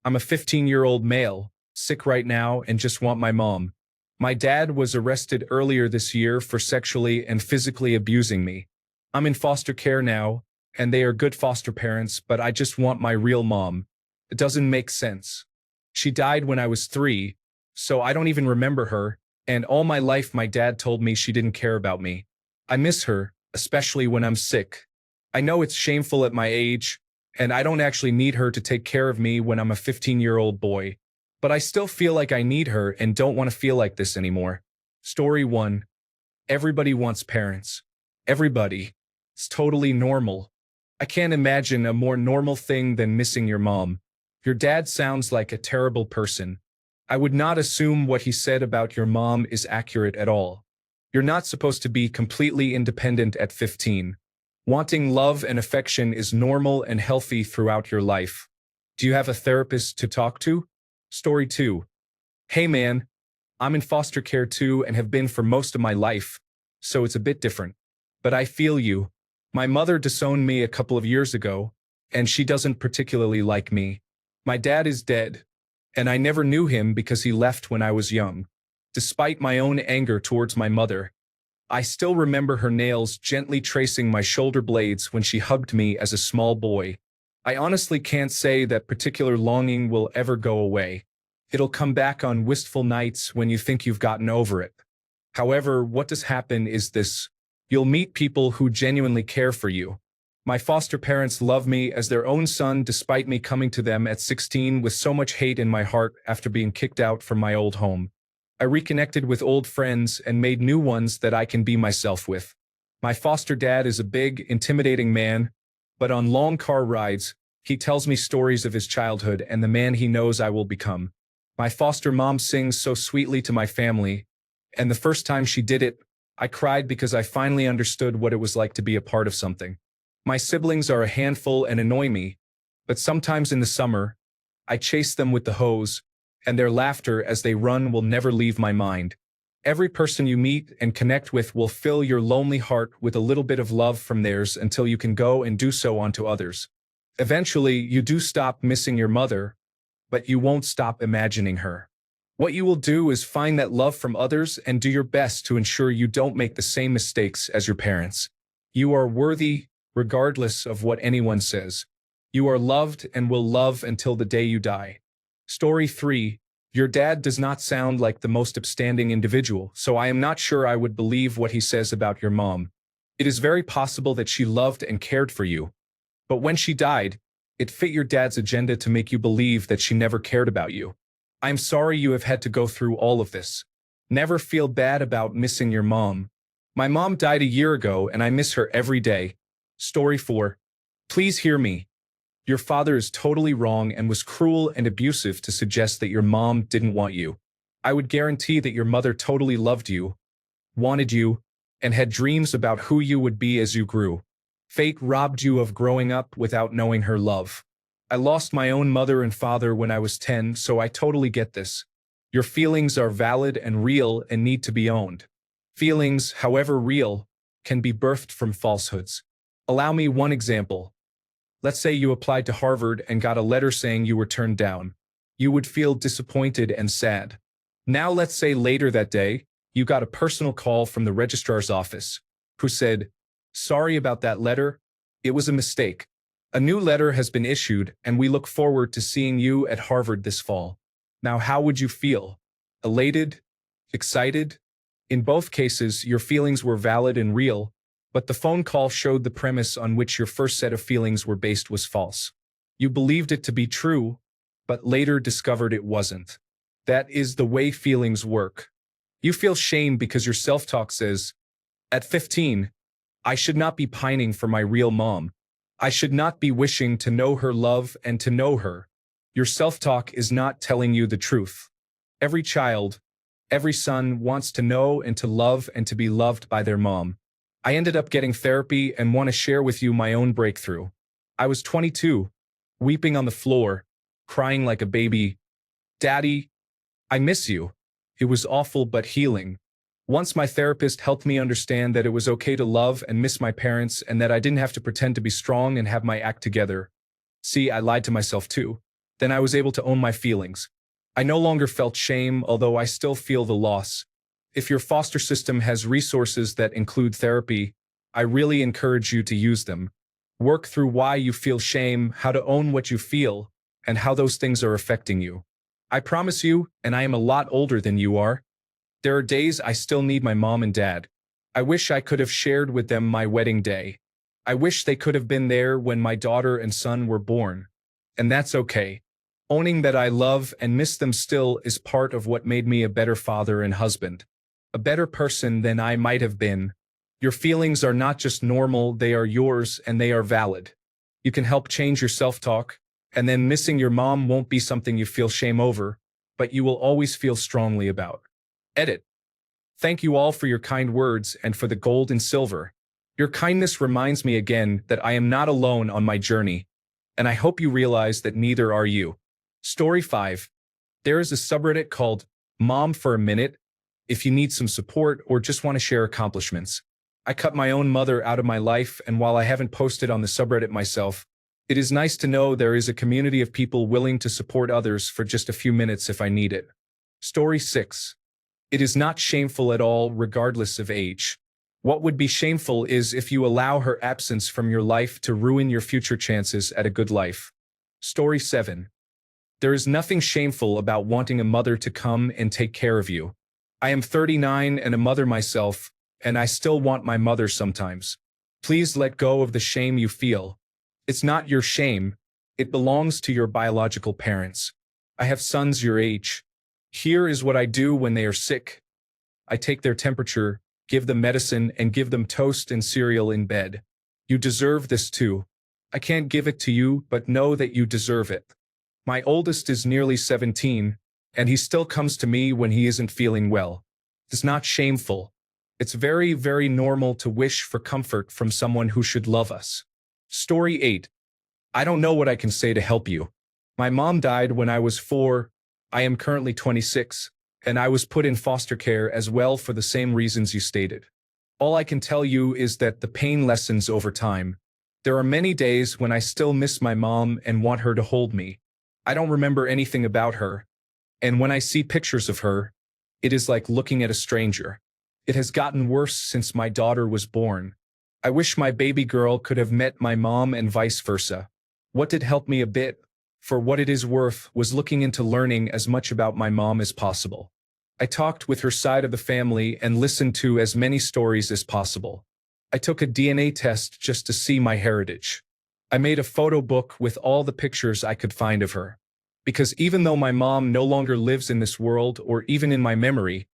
I'm a 15-year-old male, sick right now and just want my mom. My dad was arrested earlier this year for sexually and physically abusing me. I'm in foster care now, and they are good foster parents, but I just want my real mom. It doesn't make sense. She died when I was 3, so I don't even remember her, and all my life my dad told me she didn't care about me. I miss her, especially when I'm sick. I know it's shameful at my age, and I don't actually need her to take care of me when I'm a 15-year-old boy. But I still feel like I need her and don't want to feel like this anymore. Story 1. Everybody wants parents. Everybody. It's totally normal. I can't imagine a more normal thing than missing your mom. Your dad sounds like a terrible person. I would not assume what he said about your mom is accurate at all. You're not supposed to be completely independent at 15. Wanting love and affection is normal and healthy throughout your life. Do you have a therapist to talk to? Story 2. Hey man, I'm in foster care too and have been for most of my life, so it's a bit different. But I feel you. My mother disowned me a couple of years ago, and she doesn't particularly like me. My dad is dead, and I never knew him because he left when I was young. Despite my own anger towards my mother, I still remember her nails gently tracing my shoulder blades when she hugged me as a small boy. I honestly can't say that particular longing will ever go away. It'll come back on wistful nights when you think you've gotten over it. However, what does happen is this. You'll meet people who genuinely care for you. My foster parents love me as their own son despite me coming to them at 16 with so much hate in my heart after being kicked out from my old home. I reconnected with old friends and made new ones that I can be myself with. My foster dad is a big, intimidating man, but on long car rides, he tells me stories of his childhood and the man he knows I will become. My foster mom sings so sweetly to my family, and the first time she did it, I cried because I finally understood what it was like to be a part of something. My siblings are a handful and annoy me, but sometimes in the summer, I chase them with the hose, and their laughter as they run will never leave my mind. Every person you meet and connect with will fill your lonely heart with a little bit of love from theirs until you can go and do so onto others. Eventually, you do stop missing your mother, but you won't stop imagining her. What you will do is find that love from others and do your best to ensure you don't make the same mistakes as your parents. You are worthy, regardless of what anyone says. You are loved and will love until the day you die. Story 3. Your dad does not sound like the most upstanding individual, so I am not sure I would believe what he says about your mom. It is very possible that she loved and cared for you. But when she died, it fit your dad's agenda to make you believe that she never cared about you. I'm sorry you have had to go through all of this. Never feel bad about missing your mom. My mom died a year ago and I miss her every day. Story 4. Please hear me. Your father is totally wrong and was cruel and abusive to suggest that your mom didn't want you. I would guarantee that your mother totally loved you, wanted you, and had dreams about who you would be as you grew. Fate robbed you of growing up without knowing her love. I lost my own mother and father when I was 10, so I totally get this. Your feelings are valid and real and need to be owned. Feelings, however real, can be birthed from falsehoods. Allow me one example. Let's say you applied to Harvard and got a letter saying you were turned down. You would feel disappointed and sad. Now let's say later that day, you got a personal call from the registrar's office, who said, "Sorry about that letter. It was a mistake. A new letter has been issued and we look forward to seeing you at Harvard this fall." Now how would you feel? Elated? Excited? In both cases, your feelings were valid and real, but the phone call showed the premise on which your first set of feelings were based was false. You believed it to be true, but later discovered it wasn't. That is the way feelings work. You feel shame because your self-talk says, at 15, I should not be pining for my real mom. I should not be wishing to know her love and to know her. Your self-talk is not telling you the truth. Every child, every son wants to know and to love and to be loved by their mom. I ended up getting therapy and want to share with you my own breakthrough. I was 22, weeping on the floor, crying like a baby. Daddy, I miss you. It was awful but healing. Once my therapist helped me understand that it was okay to love and miss my parents and that I didn't have to pretend to be strong and have my act together. See, I lied to myself too. then I was able to own my feelings. I no longer felt shame, although I still feel the loss. If your foster system has resources that include therapy, I really encourage you to use them. Work through why you feel shame, how to own what you feel, and how those things are affecting you. I promise you, and I am a lot older than you are, there are days I still need my mom and dad. I wish I could have shared with them my wedding day. I wish they could have been there when my daughter and son were born. And that's okay. Owning that I love and miss them still is part of what made me a better father and husband. A better person than I might have been. Your feelings are not just normal, they are yours and they are valid. You can help change your self-talk, and then missing your mom won't be something you feel shame over, but you will always feel strongly about. Edit. Thank you all for your kind words and for the gold and silver. Your kindness reminds me again that I am not alone on my journey, and I hope you realize that neither are you. Story 5. There is a subreddit called Mom for a Minute if you need some support or just want to share accomplishments. I cut my own mother out of my life, and while I haven't posted on the subreddit myself, it is nice to know there is a community of people willing to support others for just a few minutes if I need it. Story 6. It is not shameful at all, regardless of age. What would be shameful is if you allow her absence from your life to ruin your future chances at a good life. Story 7. There is nothing shameful about wanting a mother to come and take care of you. I am 39 and a mother myself, and I still want my mother sometimes. Please let go of the shame you feel. It's not your shame. It belongs to your biological parents. I have sons your age. Here is what I do when they are sick. I take their temperature, give them medicine, and give them toast and cereal in bed. You deserve this too. I can't give it to you, but know that you deserve it. My oldest is nearly 17, and he still comes to me when he isn't feeling well. It's not shameful. It's very, very normal to wish for comfort from someone who should love us. Story 8. I don't know what I can say to help you. My mom died when I was 4. I am currently 26, and I was put in foster care as well for the same reasons you stated. All I can tell you is that the pain lessens over time. There are many days when I still miss my mom and want her to hold me. I don't remember anything about her, and when I see pictures of her, it is like looking at a stranger. It has gotten worse since my daughter was born. I wish my baby girl could have met my mom and vice versa. What did help me a bit, for what it is worth, was looking into learning as much about my mom as possible. I talked with her side of the family and listened to as many stories as possible. I took a DNA test just to see my heritage. I made a photo book with all the pictures I could find of her. Because even though my mom no longer lives in this world or even in my memory,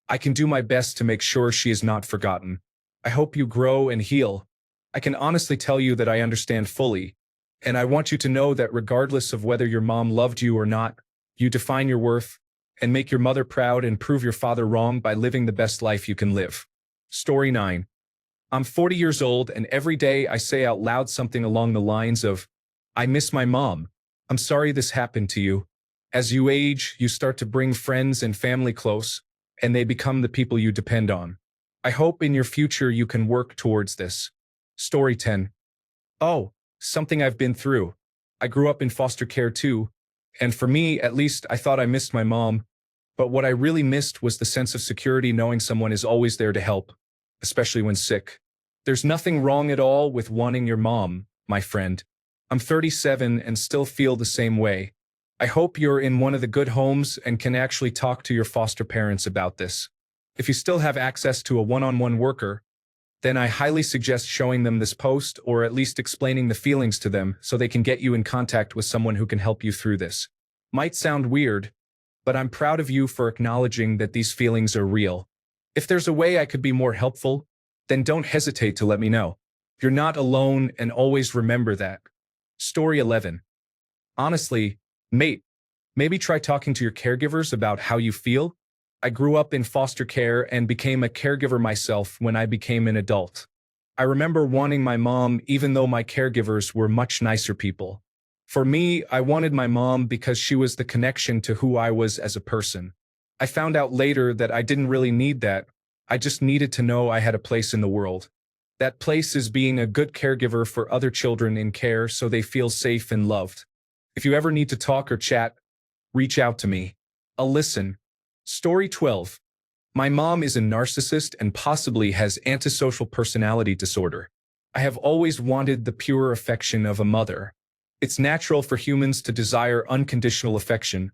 I can do my best to make sure she is not forgotten. I hope you grow and heal. I can honestly tell you that I understand fully, and I want you to know that regardless of whether your mom loved you or not, you define your worth and make your mother proud and prove your father wrong by living the best life you can live. Story 9. I'm 40 years old, and every day I say out loud something along the lines of, I miss my mom. I'm sorry this happened to you. As you age, you start to bring friends and family close, and they become the people you depend on. I hope in your future you can work towards this. Story 10. Oh, something I've been through. I grew up in foster care too, and for me, at least, I thought I missed my mom, but what I really missed was the sense of security knowing someone is always there to help, especially when sick. There's nothing wrong at all with wanting your mom, my friend. I'm 37 and still feel the same way. I hope you're in one of the good homes and can actually talk to your foster parents about this. If you still have access to a one-on-one worker, then I highly suggest showing them this post or at least explaining the feelings to them so they can get you in contact with someone who can help you through this. Might sound weird, but I'm proud of you for acknowledging that these feelings are real. If there's a way I could be more helpful, then don't hesitate to let me know. You're not alone, and always remember that. Story 11. Honestly, mate, maybe try talking to your caregivers about how you feel. I grew up in foster care and became a caregiver myself when I became an adult. I remember wanting my mom even though my caregivers were much nicer people. For me, I wanted my mom because she was the connection to who I was as a person. I found out later that I didn't really need that. I just needed to know I had a place in the world. That place is being a good caregiver for other children in care so they feel safe and loved. If you ever need to talk or chat, reach out to me. I'll listen. Story 12. My mom is a narcissist and possibly has antisocial personality disorder. I have always wanted the pure affection of a mother. It's natural for humans to desire unconditional affection,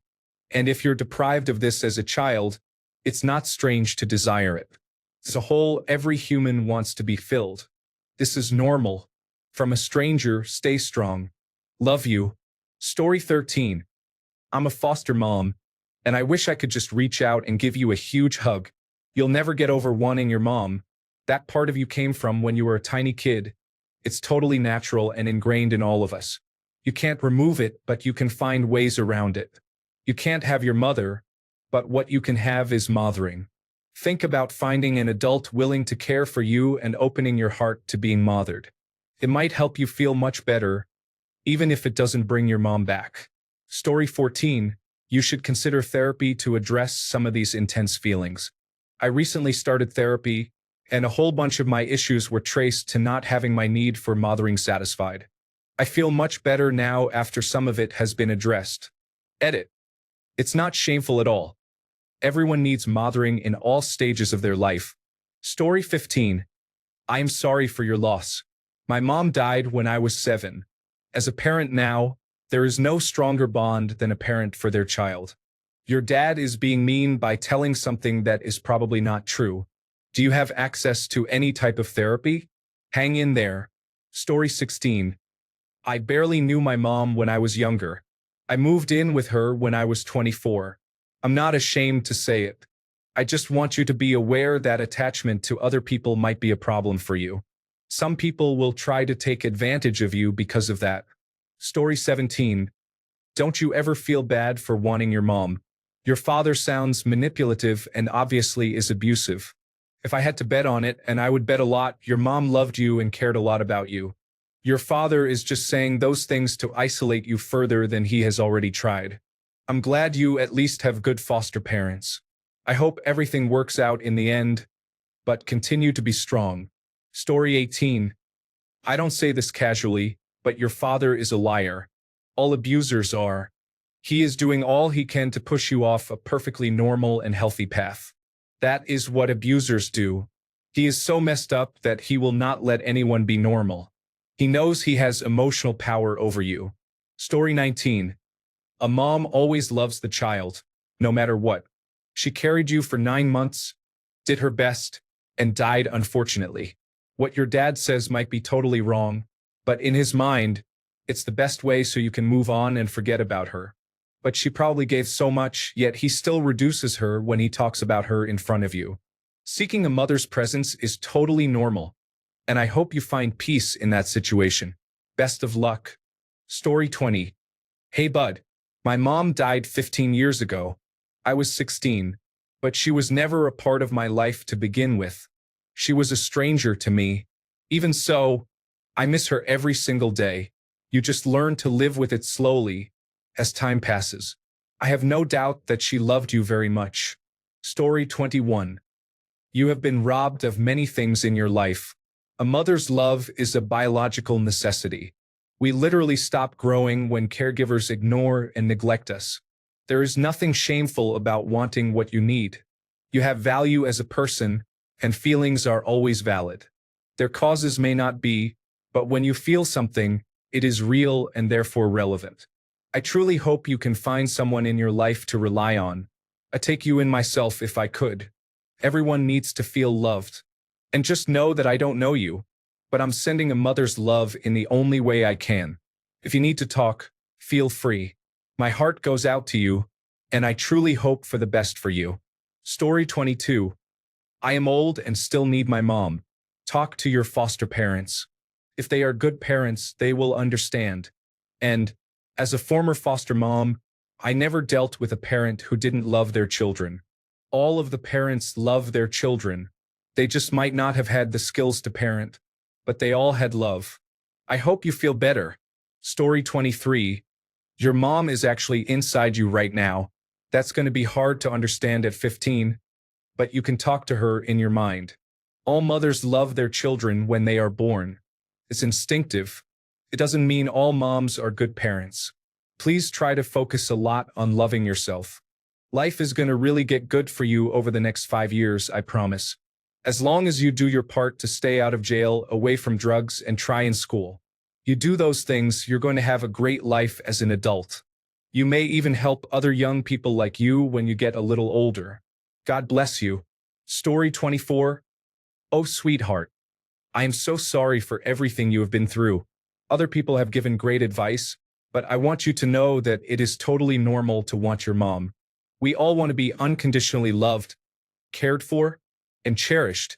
and if you're deprived of this as a child, it's not strange to desire it. As a whole, every human wants to be filled. This is normal. From a stranger, stay strong. Love you. Story 13. I'm a foster mom, and I wish I could just reach out and give you a huge hug. You'll never get over wanting your mom. That part of you came from when you were a tiny kid. It's totally natural and ingrained in all of us. You can't remove it, but you can find ways around it. You can't have your mother, but what you can have is mothering. Think about finding an adult willing to care for you and opening your heart to being mothered. It might help you feel much better, even if it doesn't bring your mom back. Story 14. You should consider therapy to address some of these intense feelings. I recently started therapy, and a whole bunch of my issues were traced to not having my need for mothering satisfied. I feel much better now after some of it has been addressed. Edit. It's not shameful at all. Everyone needs mothering in all stages of their life. Story 15. I am sorry for your loss. My mom died when I was 7. As a parent now, there is no stronger bond than a parent for their child. Your dad is being mean by telling something that is probably not true. Do you have access to any type of therapy? Hang in there. Story 16. I barely knew my mom when I was younger. I moved in with her when I was 24. I'm not ashamed to say it. I just want you to be aware that attachment to other people might be a problem for you. Some people will try to take advantage of you because of that. Story 17. Don't you ever feel bad for wanting your mom? Your father sounds manipulative and obviously is abusive. If I had to bet on it, and I would bet a lot, your mom loved you and cared a lot about you. Your father is just saying those things to isolate you further than he has already tried. I'm glad you at least have good foster parents. I hope everything works out in the end, but continue to be strong. Story 18. I don't say this casually, but your father is a liar. All abusers are. He is doing all he can to push you off a perfectly normal and healthy path. That is what abusers do. He is so messed up that he will not let anyone be normal. He knows he has emotional power over you. Story 19. A mom always loves the child, no matter what. She carried you for 9 months, did her best, and died unfortunately. What your dad says might be totally wrong, but in his mind, it's the best way so you can move on and forget about her. But she probably gave so much, yet he still reduces her when he talks about her in front of you. Seeking a mother's presence is totally normal, and I hope you find peace in that situation. Best of luck. Story 20. Hey bud, my mom died 15 years ago. I was 16, but she was never a part of my life to begin with. She was a stranger to me. Even so, I miss her every single day. You just learn to live with it slowly as time passes. I have no doubt that she loved you very much. Story 21. You have been robbed of many things in your life. A mother's love is a biological necessity. We literally stop growing when caregivers ignore and neglect us. There is nothing shameful about wanting what you need. You have value as a person, and feelings are always valid. Their causes may not be, but when you feel something, it is real and therefore relevant. I truly hope you can find someone in your life to rely on. I take you in myself if I could. Everyone needs to feel loved. And just know that I don't know you, but I'm sending a mother's love in the only way I can. If you need to talk, feel free. My heart goes out to you, and I truly hope for the best for you. Story 22. I am old and still need my mom. Talk to your foster parents. If they are good parents, they will understand. And, as a former foster mom, I never dealt with a parent who didn't love their children. All of the parents love their children. They just might not have had the skills to parent, but they all had love. I hope you feel better. Story 23. Your mom is actually inside you right now. That's going to be hard to understand at 15, but you can talk to her in your mind. All mothers love their children when they are born. It's instinctive. It doesn't mean all moms are good parents. Please try to focus a lot on loving yourself. Life is going to really get good for you over the next 5 years, I promise. As long as you do your part to stay out of jail, away from drugs, and try in school. You do those things, you're going to have a great life as an adult. You may even help other young people like you when you get a little older. God bless you. Story 24. Oh, sweetheart. I am so sorry for everything you have been through. Other people have given great advice, but I want you to know that it is totally normal to want your mom. We all want to be unconditionally loved, cared for, and cherished,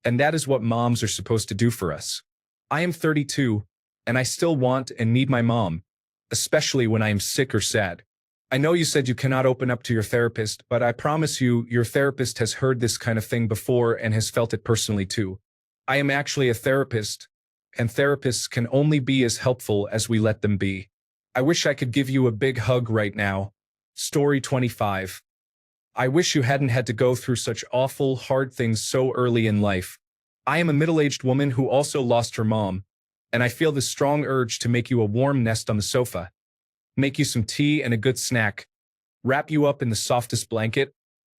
and that is what moms are supposed to do for us. I am 32, and I still want and need my mom, especially when I am sick or sad. I know you said you cannot open up to your therapist, but I promise you, your therapist has heard this kind of thing before and has felt it personally too. I am actually a therapist, and therapists can only be as helpful as we let them be. I wish I could give you a big hug right now. Story 25. I wish you hadn't had to go through such awful, hard things so early in life. I am a middle-aged woman who also lost her mom, and I feel this strong urge to make you a warm nest on the sofa, make you some tea and a good snack, wrap you up in the softest blanket,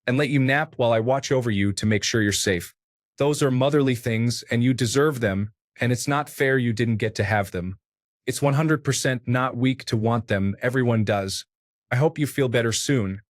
and let you nap while I watch over you to make sure you're safe. Those are motherly things, and you deserve them, and it's not fair you didn't get to have them. It's 100% not weak to want them, everyone does. I hope you feel better soon.